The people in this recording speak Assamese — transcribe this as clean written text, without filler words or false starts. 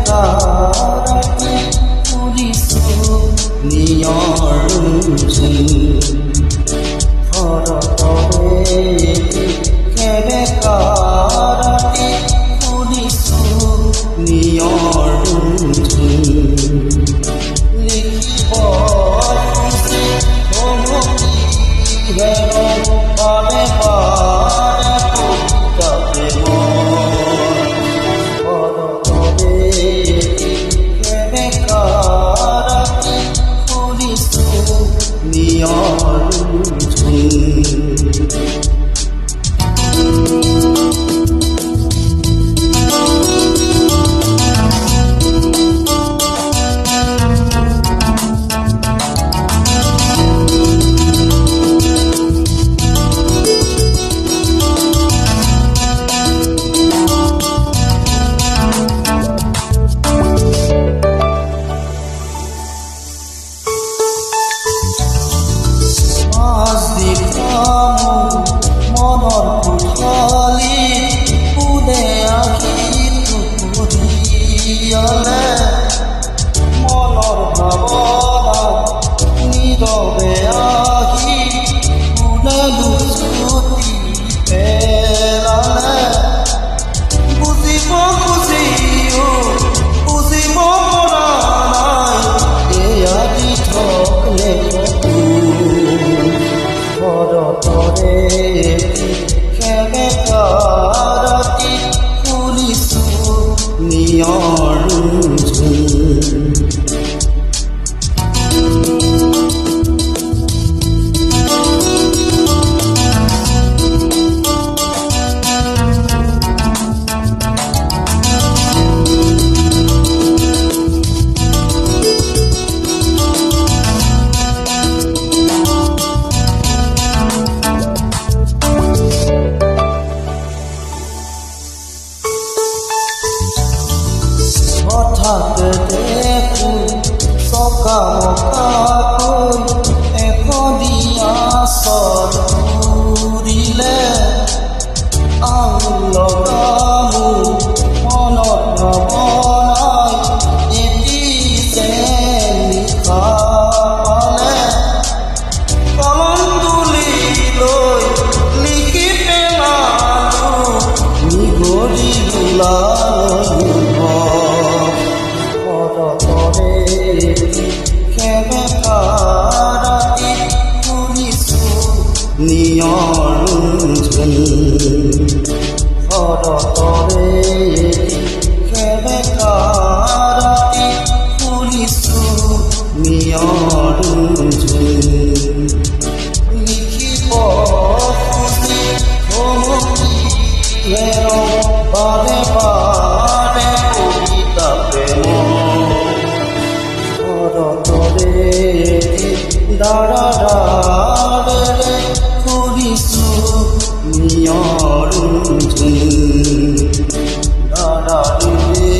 karati kurisu niyorunjun horotore kebe karati kurisu niyorunjun likipose homoki hero pare pare putake মনৰ ভাৱনা নীৰৱে আহি কোনে লুচুতি পেলালে বুজিব খুজিও বুজিব পৰা নাই এয়া দি থকলে ঘৰতৰে কেবে কাৰাতি ফুলিছো নিয়ৰঞ্জন হঠাৎ দেখো চকামকাকৈ এখনীয়া চল উৰিলে আঙুল লগামো মনত নবনাই এটি যেন নিশা পালে কলম তুলি লৈ লিখি পেলালো নিগৰি ওলালো নিয়ৰঞ্জন ঘৰতৰে কেবে কাৰাতি ফুলিছো নিয়ৰঞ্জন লিখিব খুজি ভমকি হেৰ বাৰে বাৰে কবিতা প্ৰেম ঘৰতৰে দাঁড়াৰে ফুৰিছো নিয়ৰঞ্জন দাঁড়াৰে